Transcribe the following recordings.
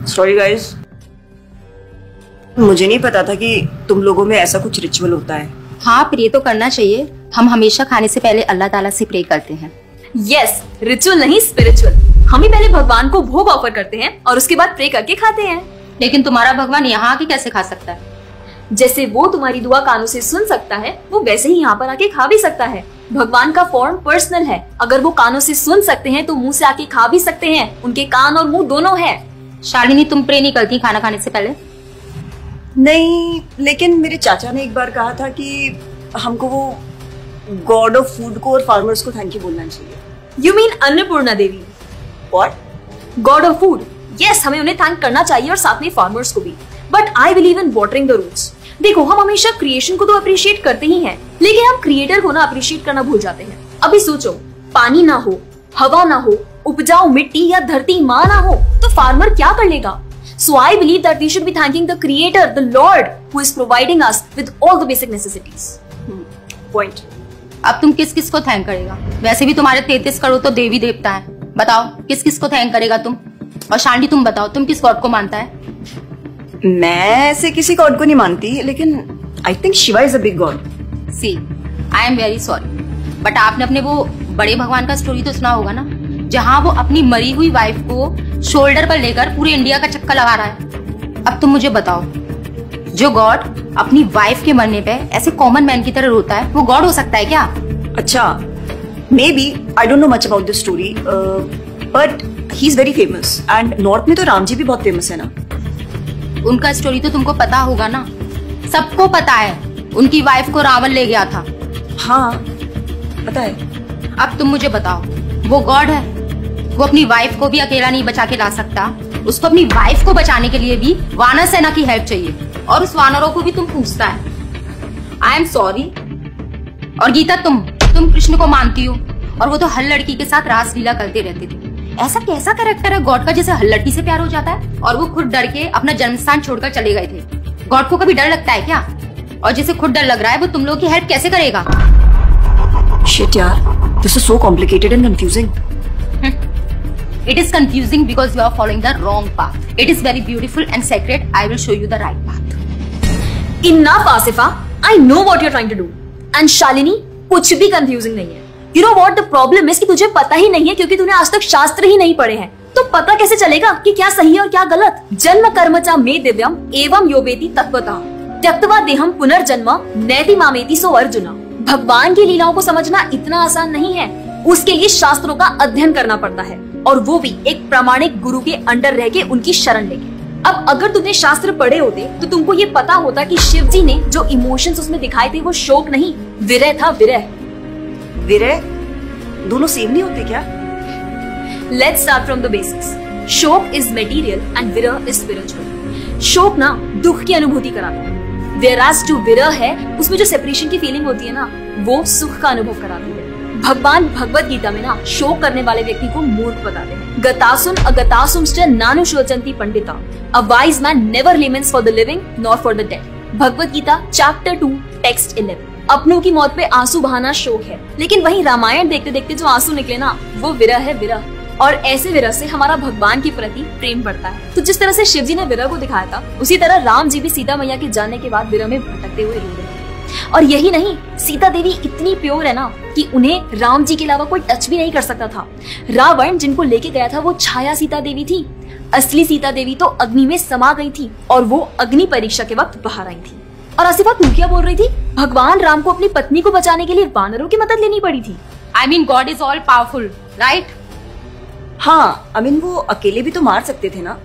Sorry guys, मुझे नहीं पता था कि तुम लोगों में ऐसा कुछ रिचुअल होता है। हाँ, प्रे तो करना चाहिए। हम हमेशा खाने से पहले अल्लाह ताला से प्रे करते हैं। यस, रिचुअल नहीं स्पिरिचुअल। हम ही पहले भगवान को भोग ऑफर करते हैं और उसके बाद प्रे करके खाते हैं। लेकिन तुम्हारा भगवान यहाँ आके कैसे खा सकता है? जैसे वो तुम्हारी दुआ कानों से सुन सकता है, वो वैसे ही यहाँ पर आके खा भी सकता है। भगवान का फॉर्म पर्सनल है। अगर वो कानों से सुन सकते हैं तो मुंह से आके खा भी सकते हैं। उनके कान और मुंह दोनों है। शालिनी, तुम प्रे नहीं करती खाना खाने से पहले? नहीं, लेकिन मेरे चाचा ने एक बार कहा था कि हमको वो गॉड ऑफ फूड को और फार्मर्स को थैंक यू बोलना चाहिए। You mean Annapurna Devi? What? God of food. Yes, हमें उन्हें थैंक करना चाहिए और साथ में फार्मर्स को भी। But I believe in watering the roots. देखो, हम हमेशा क्रिएशन को तो अप्रिशिएट करते ही हैं, लेकिन हम क्रिएटर को ना अप्रिशिएट करना भूल जाते हैं। अभी सोचो, पानी ना हो, हवा ना हो, उपजाऊ मिट्टी या धरती माँ ना हो, तो फार्मर क्या कर लेगा? So I believe that we should be thanking the Creator, the Lord, who is providing us with all the basic necessities. Point. अब तुम किस किस को थैंक करेगा? वैसे भी तुम्हारे 33 करोड़ तो देवी देवता है। बताओ, किस किस को थैंक करेगा तुम? और शांति, तुम बताओ, तुम किस गॉड को मानता है? मैं ऐसे किसी गॉड को नहीं मानती, लेकिन I think Shiva is a big god. See, I am very sorry, but आपने अपने वो बड़े भगवान का स्टोरी तो सुना होगा ना, जहाँ वो अपनी मरी हुई वाइफ को शोल्डर पर लेकर पूरे इंडिया का चक्कर लगा रहा है। अब तुम मुझे बताओ, जो गॉड अपनी वाइफ के मरने पे ऐसे कॉमन मैन की तरह रोता है, वो गॉड हो सकता है क्या? अच्छा, may be, I don't know much about this story, but he is very famous and north में तो राम जी भी बहुत फेमस है ना। उनका स्टोरी तो तुमको पता होगा ना, सबको पता है। उनकी वाइफ को रावण ले गया था। हाँ, पता है। अब तुम मुझे बताओ, वो गॉड है? वो अपनी वाइफ को भी अकेला नहीं बचा के ला सकता। उसको अपनी वाइफ को बचाने के लिए भी वानर सेना की हेल्प चाहिए, और उस वानरों को भी तुम पूछता है। I am sorry. और गीता, तुम कृष्ण को मानती हो, और वो तो हर लड़की के साथ रासलीला करते रहते थे। ऐसा कैसा कैरेक्टर है गॉड का जिसे हर लड़की से प्यार हो जाता है? और वो खुद डर के अपना जन्मस्थान छोड़कर चले गए थे। गॉड को कभी डर लगता है क्या? और जिसे खुद डर लग रहा है, वो तुम लोग की हेल्प कैसे करेगा? शिट यार, this is so complicated and confusing. It is confusing because you are following the wrong path. It is very beautiful and sacred. I will show you the right path. Enough, Asifa. I know what you're trying to do. And Shalini, कुछ भी confusing नहीं है। You know what the problem is कि तुझे पता ही नहीं है, क्योंकि तूने आज तक शास्त्र ही नहीं पढ़े हैं। तो पता कैसे चलेगा कि क्या सही है और क्या गलत? जन्म कर्म च मे दिव्यम एवं योवेति तत्वतः त्यक्त्वा देहम पुनर्जन्म नैति मामेति सो अर्जुन। भगवान की लीलाओं को समझना इतना आसान नहीं है। उसके लिए शास्त्रों का अध्ययन करना पड़ता है, और वो भी एक प्रामाणिक गुरु के अंडर रह के उनकी शरण लेके। अब अगर तुमने शास्त्र पढ़े होते तो तुमको ये पता होता कि शिव जी ने जो इमोशंस उसमें दिखाए थे वो शोक नहीं, विरह था। विरह विरह दोनों सेम नहीं होते क्या? Let's start from the basics. शोक इज मटेरियल एंड विरह इज स्पिरिचुअल। शोक ना दुख की अनुभूति कराता है, whereas जो विरह है उसमें जो सेपरेशन की फीलिंग होती है ना, वो सुख का अनुभव कराती है। भगवान भगवत गीता में ना शोक करने वाले व्यक्ति को मूर्ख बताते हैं। गतासुन अगतासुंश्च नानुशोचन्ति Pandita. A wise man never laments for the living nor for the dead. Bhagavad Gita chapter 2 text 11। अपनों की मौत पे आंसू बहाना शोक है, लेकिन वहीं रामायण देखते देखते जो आंसू निकले ना, वो विरह है, विरह। और ऐसे विरह से हमारा भगवान के प्रति प्रेम बढ़ता है। तो जिस तरह से शिव जी ने विरह को दिखाया था, उसी तरह राम जी भी सीता मैया के जाने के बाद विरह में भटकते हुए रो रहे हैं। और यही नहीं, सीता देवी इतनी प्योर है ना कि उन्हें राम जी के अलावा कोई टच भी नहीं कर सकता था। रावण जिनको लेके गया था वो छाया सीता देवी थी। असली सीता देवी तो अग्नि में समा गई थी, और वो अग्नि परीक्षा के वक्त बाहर आई थी। और आसिफा, तू क्या बोल रही थी? भगवान राम को अपनी पत्नी को बचाने के लिए वानरों की मदद लेनी पड़ी थी। I mean, God is all powerful, right? हाँ, I mean, वो अकेले भी तो मार सकते थे ना।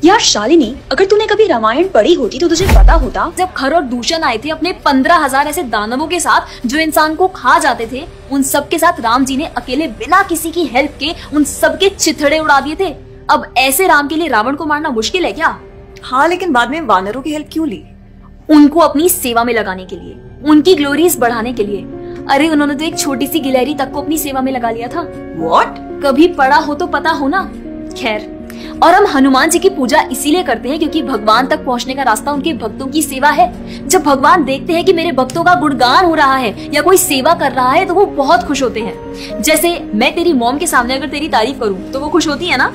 यार शालिनी, अगर तूने कभी रामायण पढ़ी होती तो तुझे पता होता, जब खर और दूषण आए थे अपने 15,000 ऐसे दानवों के साथ जो इंसान को खा जाते थे, उन सब के साथ राम जी ने अकेले बिना किसी की हेल्प के उन सबके चिथड़े उड़ा दिए थे। अब ऐसे राम के लिए रावण को मारना मुश्किल है क्या? हाँ, लेकिन बाद में वानरों की हेल्प क्यों ली? उनको अपनी सेवा में लगाने के लिए, उनकी ग्लोरीज बढ़ाने के लिए। अरे उन्होंने तो एक छोटी सी गिलहरी तक को अपनी सेवा में लगा लिया था। What? कभी पढ़ा हो तो पता हो ना। खैर, और हम हनुमान जी की पूजा इसीलिए करते हैं क्योंकि भगवान तक पहुंचने का रास्ता उनके भक्तों की सेवा है। जब भगवान देखते हैं कि मेरे भक्तों का गुणगान हो रहा है या कोई सेवा कर रहा है तो वो बहुत खुश होते हैं। जैसे मैं तेरी मॉम के सामने अगर तेरी तारीफ करूं तो वो खुश होती है ना।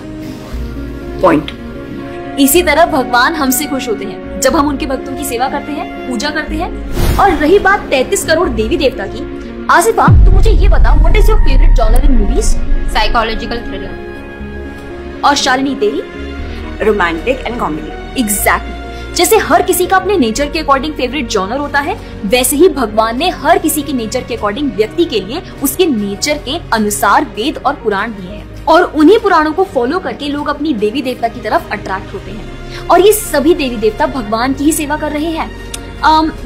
पॉइंट। इसी तरह भगवान हमसे खुश होते हैं जब हम उनके भक्तों की सेवा करते हैं, पूजा करते हैं। और रही बात 33 करोड़ देवी देवता की, आसिफा तो मुझे ये बता, what is your favourite genre in movies? Psychological thriller. और शालिनी तेरी? Romantic and comedy. एग्जैक्टली। जैसे हर किसी का अपने नेचर के अकॉर्डिंग फेवरेट जॉनर होता है, वैसे ही भगवान ने हर किसी के नेचर के अकॉर्डिंग व्यक्ति के लिए उसके नेचर के अनुसार वेद और पुराण दिए हैं। और उन्हीं पुराणों को फॉलो करके लोग अपनी देवी देवता की तरफ अट्रैक्ट होते हैं। और ये सभी देवी देवता भगवान की ही सेवा कर रहे हैं।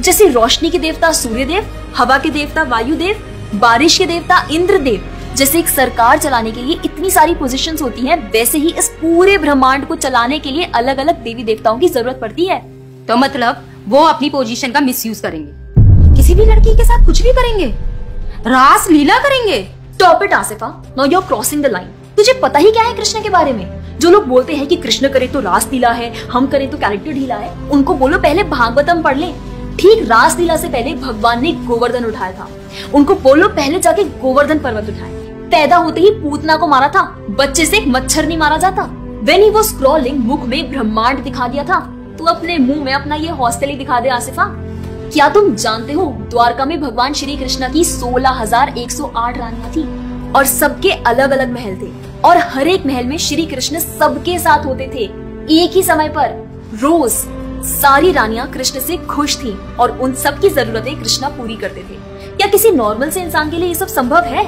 जैसे रोशनी के देवता सूर्यदेव, हवा के देवता वायुदेव, बारिश के देवता इंद्रदेव। जैसे एक सरकार चलाने के लिए इतनी सारी पोजीशंस होती हैं, वैसे ही इस पूरे ब्रह्मांड को चलाने के लिए अलग अलग देवी देवताओं की जरूरत पड़ती है। तो मतलब वो अपनी पोजीशन का मिसयूज करेंगे, किसी भी लड़की के साथ कुछ भी करेंगे, रास लीला करेंगे। Stop it Asifa, now you are crossing the line. तुझे पता ही क्या है कृष्ण के बारे में? जो लोग बोलते हैं कि कृष्ण करे तो रास लीला है, हम करें तो कैरेक्टर ढीला है, उनको बोलो पहले भागवतम पढ़ ले। ठीक रास लीला से पहले भगवान ने गोवर्धन उठाया था। उनको बोलो पहले जाके गोवर्धन पर्वत उठाए। पैदा होते ही पूतना को मारा था, बच्चे से एक मच्छर नहीं मारा जाता। When he was crawling, मुख में ब्रह्मांड दिखा दिया था। तू अपने मुंह में अपना ये हॉस्टल ही दिखा दे आसिफा। क्या तुम जानते हो द्वारका में भगवान श्री कृष्ण की 16,108 रानियां थी और सबके अलग अलग महल थे। और हर एक महल में श्री कृष्ण सबके साथ होते थे एक ही समय पर, रोज। सारी रानियां कृष्ण से खुश थीं और उन सब की जरूरतें कृष्णा पूरी करते थे। क्या किसी नॉर्मल से इंसान के लिए ये सब संभव है?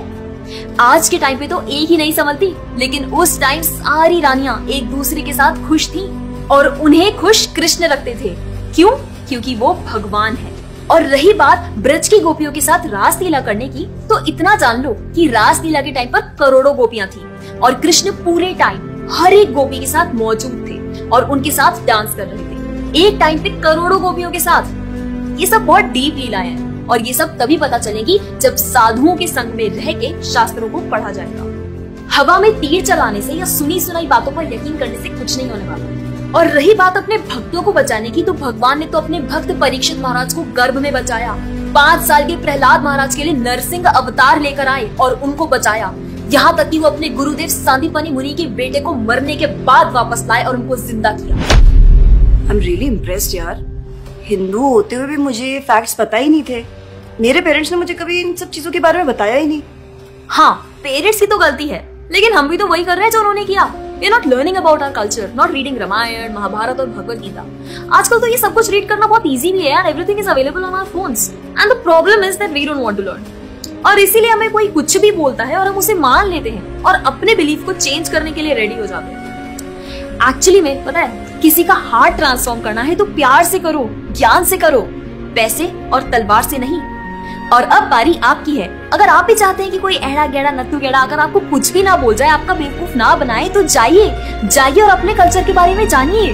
आज के टाइम पे तो एक ही नहीं संभलती, लेकिन उस टाइम सारी रानियां एक दूसरे के साथ खुश थीं और उन्हें खुश कृष्ण रखते थे। क्यों? क्योंकि वो भगवान है। और रही बात ब्रज की गोपियों के साथ रास लीला करने की, तो इतना जान लो कि रास लीला के टाइम पर करोड़ों गोपियां थी और कृष्ण पूरे टाइम हर एक गोपी के साथ मौजूद थे और उनके साथ डांस कर रहे थे एक टाइम पे करोड़ों गोपियों के साथ। ये सब बहुत डीप लीला है और ये सब तभी पता चलेगी जब साधुओं के संग में रह के शास्त्रों को पढ़ा जाएगा। हवा में तीर चलाने से या सुनी सुनाई बातों पर यकीन करने से कुछ नहीं होने वाला। और रही बात अपने भक्तों को बचाने की, तो भगवान ने तो अपने भक्त परीक्षित महाराज को गर्भ में बचाया। 5 साल के प्रहलाद महाराज के लिए नरसिंह अवतार लेकर आए और उनको बचाया। यहाँ तक कि वो अपने गुरुदेव सांदीपनि मुनि के बेटे को मरने के बाद वापस लाए और उनको जिंदा किया। आई एम रियली इम्प्रेस्ड यार। हिंदू होते हुए भी मुझे फैक्ट्स पता ही नहीं थे। मेरे पेरेंट्स ने मुझे कभी इन सब चीजों के बारे में बताया ही नहीं। हाँ, पेरेंट्स की तो गलती है, लेकिन हम भी तो वही कर रहे हैं जो उन्होंने किया। We are not learning about our culture, not reading Ramayan, Mahabharat और भगवत गीता। आजकल तो ये सब कुछ रीड करना बहुत इजी भी है यार। Everything is available on our phones, and the problem is that we don't want to learn। और इसीलिए हमें कोई कुछ भी बोलता है और हम उसे मान लेते हैं और अपने बिलीफ को चेंज करने के लिए रेडी हो जाते हैं। एक्चुअली में पता है, किसी का हार्ट ट्रांसफॉर्म करना है तो प्यार से करो, ज्ञान से करो, पैसे और तलवार से नहीं। और अब बारी आपकी है। अगर आप भी चाहते हैं कि कोई एड़ा गेड़ा नत्थु गेड़ा अगर आपको कुछ भी ना बोल जाए, आपका बेवकूफ ना बनाए, तो जाइए और अपने कल्चर के बारे में जानिए।